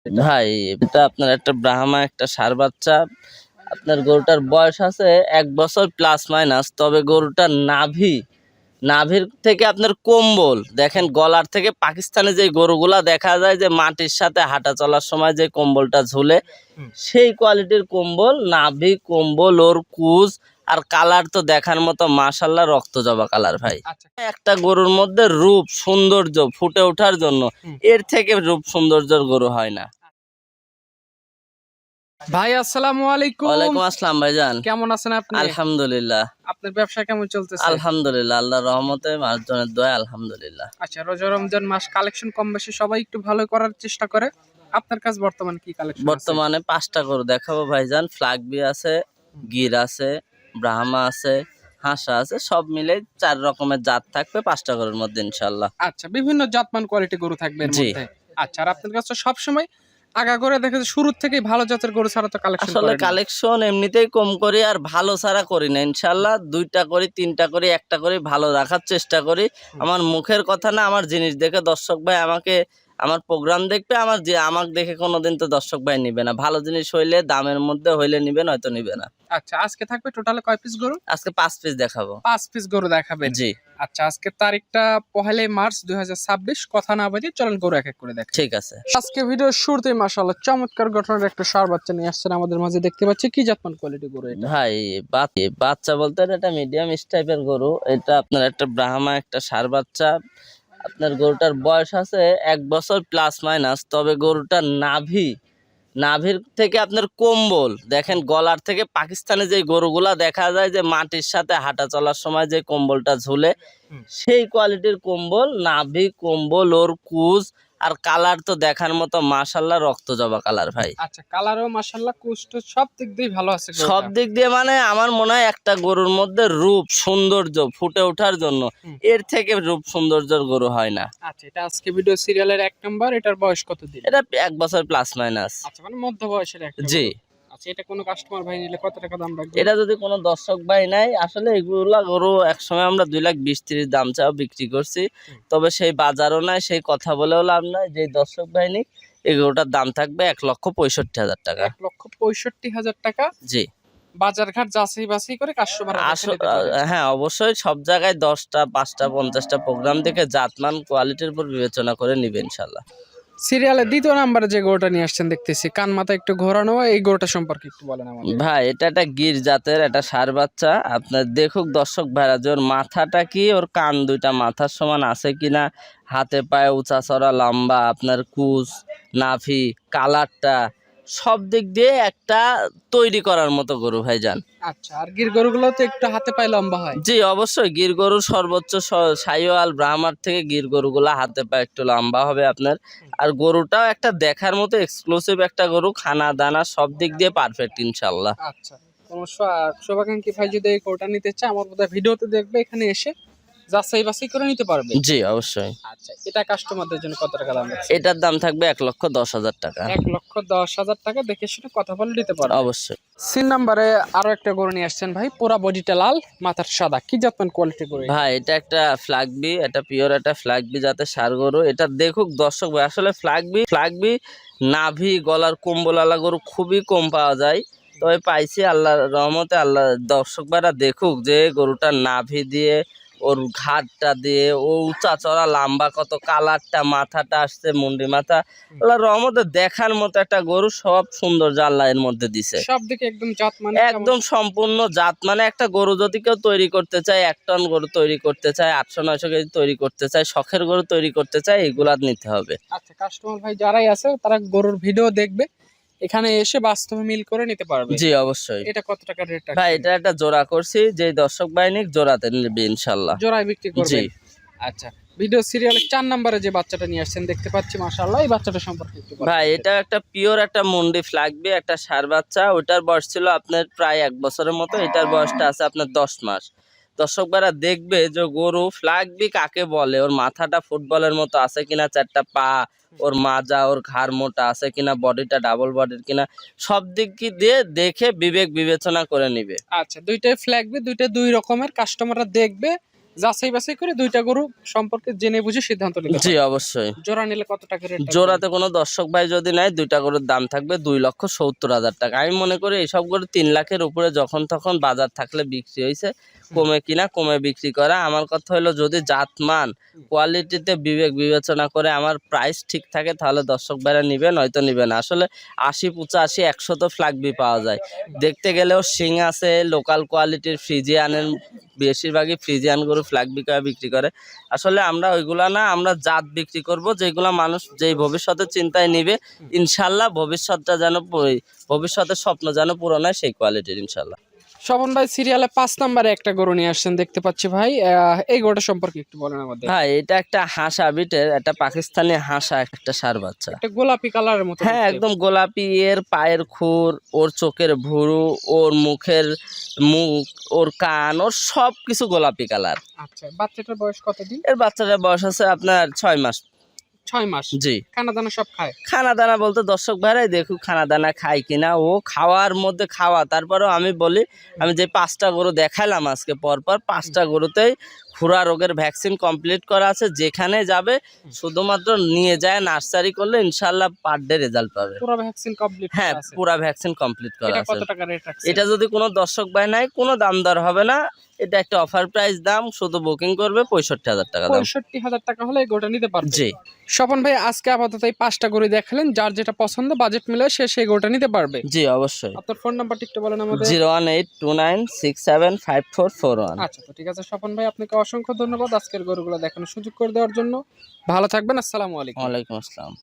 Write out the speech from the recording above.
ভাই এটা আপনার একটা ব্রাহ্মা একটা ষাঁড় বাচ্চা। আপনার গরুটার বয়স আছে 1 বছর প্লাস মাইনাস। তবে গরুটার নাভির থেকে আপনার কম্বল দেখেন, গলার থেকে পাকিস্তানে যে গরুগুলা দেখা যায় যে মাটির সাথে হাঁটা চলার সময় যে কম্বলটা ঝুলে, সেই কোয়ালিটির কম্বল, নাভি, কম্বল, ওর কুজ আর কালার তো দেখার মতো, মাশাল্লাহ রক্ত জবা কালার ভাই। একটা গরুর মধ্যে রূপ সৌন্দর্য ফুটে ওঠার জন্য এর থেকে রূপ সৌন্দর্যের গরু হয় না। ভাই আসসালামু আলাইকুম। ওয়ালাইকুম আসসালাম ভাইজান, কেমন আছেন আপনি? আলহামদুলিল্লাহ। আপনার ব্যবসা কেমন চলতেছে? আলহামদুলিল্লাহ, আল্লাহর রহমতে, মানুষজনের দয়া, আলহামদুলিল্লাহ। আচ্ছা, রোজা রমজান মাস কালেকশন কম বেশি সবাই একটু ভালো করার চেষ্টা করে। আপনার কাছে বর্তমানে কি কালেকশন আছে? বর্তমানে 5টা গরু দেখাবো ভাইজান। ফ্লাগবি আছে, গির আছে, ব্রাহ্মা আছে, হাঁসা আছে, সব মিলে 4 রকমের জাত থাকবে 5টা গরুর মধ্যে ইনশাল্লাহ। আচ্ছা, বিভিন্ন জাতমান কোয়ালিটি গরু থাকবে এর জি। মধ্যে। আচ্ছা, আর আপনার কাছে সব সময় আগা করে দেখা যায় শুরু থেকেই ভালো জাতের গরু ছাড়া তো কালেকশন আসলে করেন না। কালেকশন এমনিতেই কম করি, আর ভালো ছাড়া করি না ইনশাল্লাহ। 2টা করি, 3টা করি, 1টা করি, ভালো রাখার চেষ্টা করি। আমার মুখের কথা না, আমার জিনিস দেখে দর্শক ভাই আমাকে, আমার প্রোগ্রাম দেখবে, আমাকে দেখে কোনোদিন তো দর্শক ভাই নিবে না। ভালো জিনিস হইলে, দামের মধ্যে হইলে নিবে, নয়তো নিবে না। আচ্ছা, আজকে থাকবে টোটালে কয় পিস গরু? আজকে 5 পিস দেখাবো। 5 পিস গরু দেখাবেন। জি, আচ্ছা, আজকে তারিখটা 1 মার্চ 2026। কথা না বাড়িয়ে চলেন গরু এক এক করে দেখেন। ঠিক আছে। আজকে ভিডিওর শুরুতেই মাশাআল্লাহ চমৎকার গঠনের একটা ষাঁড় বাচ্চা নিয়ে আসছেন আমাদের মাঝে, দেখতে পাচ্ছি। কি জাতমান কোয়ালিটি গরু এটা? ভাই বাচ্চা বলতে এটা মিডিয়াম টাইপের গরু। এটা আপনার একটা ব্রাহ্মা একটা ষাঁড় বাচ্চা। আপনার গরুটার বয়স আছে 1 বছর প্লাস মাইনাস। তবে গরুটার নাভির থেকে আপনার কম্বল দেখেন, গলার থেকে পাকিস্তানে যে গরুগুলা দেখা যায় যে মাটির সাথে হাঁটা চলার সময় যে কম্বলটা ঝুলে, সেই কোয়ালিটির কম্বল, নাভি, কম্বল, ওর কুজ আর কালার তো দেখার মতো, মাশাল্লাহ রক্ত জবা কালার ভাই। আচ্ছা, কালারও মাশাআল্লাহ কুষ্ট সব দিক দিয়ে ভালো আছে গরুটা। সব দিক দিয়ে মানে আমার মনে হয় একটা গরুর মধ্যে রূপ সৌন্দর্য ফুটে ওঠার জন্য এর থেকে রূপ সৌন্দর্যের গরু হয় না। আচ্ছা, এটা আজকে ভিডিও সিরিয়ালের 1 নাম্বার। এটার বয়স কত দিন? এটা 1 বছর প্লাস মাইনাস। আচ্ছা, মানে মধ্য বয়সের একটা জি। গরু। আচ্ছা, এটা কোনো কাস্টমার ভাই নিলে কত টাকা দাম রাখবেন? এটা যদি কোনো দর্শক ভাই নাই, আসলে এগুলা গরু একসময় আমরা 2,20,30 দাম চাও বিক্রি করছি। তবে সেই বাজারও নাই, সেই কথা বলেও লাভ নাই। যে দর্শক ভাই নিক, এই গরুটার দাম থাকবে 1,65,000 টাকা। 1,65,000 টাকা। জি। বাজারঘাট যাচাই বাছাই করে কাস্টমার হ্যাঁ, অবশ্যই সব জায়গায় 10টা, 5টা, 50টা প্রোগ্রাম দেখে জাতমান কোয়ালিটির উপর বিবেচনা করে নিবে ইনশাল্লাহ। সিরিয়ালের 2য় নাম্বারে যে গরুটা নিয়ে আসছেন দেখতেছি, কান মাথা একটু ঘোরানো, এই গরুটা সম্পর্কে একটু বলেন আমাদের। ভাই এটা একটা গির জাতের একটা ষাঁড় বাচ্চা। আপনার দেখুক দর্শক ভাইরা যে ওর মাথাটা কি, ওর কান 2টা মাথার সমান আছে কিনা, হাতে পায়ে উঁচা চড়া লম্বা, আপনার কুচ, নাভি, কালারটা সব দিক দিয়ে একটা তৈরি করার মতো গরু ভাইজান। আচ্ছা, আর গির গরুগুলো তো একটু হাতে পায়ে লম্বা হয়। জি অবশ্যই, গির গরু সর্বোচ্চ সাইওয়াল ব্রাহ্মার থেকে গির গরুগুলা হাতে পায়ে একটু লম্বা হবে আপনার। আর গরুটাও একটা দেখার মতো এক্সক্লুসিভ একটা গরু, খানা দানা সব দিক দিয়ে পারফেক্ট ইনশাল্লাহ। আচ্ছা, শুভাকাঙ্ক্ষী ভাই যদি এই গরুটা নিতে চায়, আমার বোধহয় ভিডিওতে দেখবে, এখানে এসে যাচাই বাছাই করে নিতে পারবে। জি অবশ্যই। আচ্ছা, এটা কাস্টমারদের জন্য কত টাকা দাম আছে? এটার দাম থাকবে 1,10,000 টাকা। 1,10,000 টাকা দেখে শুনে কথা বলে নিতে পারবে। অবশ্যই। সিন নাম্বারে আরো একটা গরু নিয়ে আসছেন ভাই, পুরা বডিটা লাল, মাথার সাদা। কি জাতমান কোয়ালিটি গরু এটা? ভাই এটা একটা ফ্ল্যাগবি, এটা পিওর একটা ফ্ল্যাগবি জাতের ষাঁড় গরু। এটা দেখুক দর্শক ভাই, আসলে ফ্ল্যাগবি নাভি, গলার কম্বলওয়ালা গরু খুবই কম পাওয়া যায়। তবে পাইছি আল্লাহর রহমতে। আল্লাহ দর্শক ভাইরা দেখুক যে গরুটার নাভি দিয়ে, ওর ঘাটটা দিয়ে, ও উঁচা চড়া লম্বা কত, কালারটা, মাথাটা আসছে মুন্ডি মাথা, আল্লাহর রহমতে দেখার মতো একটা গরু। সব সৌন্দর্য আল্লাহ এর মধ্যে দিছে। সব দিকে একদম জাত মানে একদম সম্পূর্ণ জাত মানে, একটা গরু যদি কেউ তৈরি করতে চায়, 1 টন গরু তৈরি করতে চায়, 800-900 কেজি তৈরি করতে চায়, শখের গরু তৈরি করতে চায়, এগুলা নিতে হবে। আচ্ছা, কাস্টমার ভাই যারাই আছে তারা গরুর ভিডিও দেখবে, এখানে এসে বাস্তবে মিল করে নিতে পারবে। জি অবশ্যই। এটা কত টাকা রেট আছে ভাই এটা একটা জোড়া করছি, যে দর্শক বাহিনী জোড়াতে নেবে ইনশাল্লাহ। জোড়ায় বিক্রি করবেন? জি। আচ্ছা, ভিডিও সিরিয়ালের 4 নম্বরে যে বাচ্চাটা নিয়ে আসছেন দেখতে পাচ্ছি, মাশাআল্লাহ, এই বাচ্চাটা সম্পর্কে একটু বলেন। ভাই এটা একটা পিওর একটা মুন্ডি ফ্ল্যাগবি একটা ষাঁড় বাচ্চা। ওইটার বয়স ছিল আপনার প্রায় 1 বছরের মতো। এটার বয়সটা আছে আপনার 10 মাস। দর্শক ভাইরা দেখবে যে গরু ফ্ল্যাগবি কাকে বলে, ওর মাথাটা ফুটবলের মতো আছে কিনা, 4টা পা, ওর মাজা, ওর ঘাড় মোটা আছে কিনা, বডিটা ডাবল বডির কিনা, সব দিক দিয়ে দেখে বিবেক বিবেচনা করে নিবে। আচ্ছা, দুইটাই ফ্ল্যাগবি, দুইটা দুই রকমের, কাস্টমাররা দেখবে যাচাই বাছাই করে দুইটা গরু সম্পর্কে জেনে বুঝে সিদ্ধান্ত নিতে জি পারবে। অবশ্যই। জোড়া নিলে কত টাকা রেট? জোড়াতে কোনো দর্শক ভাই যদি নেয় দুইটা গরুর দাম থাকবে 2,70,000 টাকা। আমি মনে করি এইসব গরু 3 লাখের উপরে যখন তখন বাজার থাকলে বিক্রি হয়েছে, কমে কিনা কমে বিক্রি করা। আমার কথা হলো যদি জাতমান কোয়ালিটিতে বিবেক বিবেচনা করে আমার প্রাইস ঠিক থাকে তাহলে দর্শক ভাইরা নিবে, নয়তো নিবে না। আসলে 80, 85, 100 তো ফ্ল্যাগবি পাওয়া যায়। দেখতে গেলেও শিং আছে, লোকাল কোয়ালিটির ফ্রিজিয়ানের বেশিরভাগই ফ্রিজিয়ান গরু ফ্ল্যাগবি করে বিক্রি করে। আসলে আমরা ওইগুলা না, আমরা জাত বিক্রি করব যেগুলা মানুষ যেই ভবিষ্যতের চিন্তায় নিবে, ইনশাল্লাহ ভবিষ্যৎটা যেন ভবিষ্যতের স্বপ্ন যেন পূরণ হয় সেই কোয়ালিটির ইনশাল্লাহ। স্বপন ভাই সিরিয়ালে 5 নম্বরে একটা গরু নিয়ে আসছেন দেখতে পাচ্ছি ভাই, এই গরুটা সম্পর্কে একটু বলেন আমাদের। হ্যাঁ, এটা একটা হাসা বিটের, একটা পাকিস্তানি হাসা, একটা ষাঁড় বাচ্চা। একটা গোলাপি কালারের মতো হ্যাঁ, দেখতে। একদম গোলাপি। এর পায়ের খুর, ওর চোখের ভুরু, ওর মুখের মুখ, ওর কান, ওর সব কিছু গোলাপি কালার। আচ্ছা, বাচ্চাটার বয়স কতদিন? এর বাচ্চাটার বয়স আছে আপনার 6 মাস। 6 মাস। জি। খানা দানা সব খায়? খানা দানা বলতে দর্শক ভাইরাই দেখুক খানা দানা খায় কিনা। ও খাওয়ার মধ্যে খাওয়া। তারপরেও আমি বলি, আমি যে 5টা গরু দেখালাম আজকে পরপর, 5টা গরুতেই খুরা রোগের ভ্যাকসিন কমপ্লিট করা আছে। যেখানে যাবে শুধুমাত্র নিয়ে যায় নার্সারি করলে ইনশাল্লাহ পার ডে রেজাল্ট পাবে। পুরো ভ্যাকসিন কমপ্লিট হ্যাঁ, আছে? পুরা ভ্যাকসিন কমপ্লিট করা এটা আছে। কত টাকা রেট রাখছেন? এটা যদি কোনো দর্শক ভাই নাই, কোনো দাম দর হবে না। এটা একটা অফার প্রাইস দাম, শুধু বুকিং করবে 65,000 টাকা দাম। 65,000 টাকা হলে এই গরুটা নিতে পারবে। জি স্বপন ভাই আজকে আপাতত এই 5টা গরু দেখালেন, যার যেটা পছন্দ বাজেট মিলে সে সেই গরুটা নিতে পারবে। জি অবশ্যই। আপনার ফোন নাম্বারটা একটু বলেন আমাদের। 01829675441। আচ্ছা, তো ঠিক আছে স্বপন ভাই, আপনাকে অসংখ্য ধন্যবাদ আজকের গরুগুলো দেখানোর সুযোগ করে দেওয়ার জন্য। ভালো থাকবেন, আসসালামু আলাইকুম। ওয়ালাইকুম আসসালাম।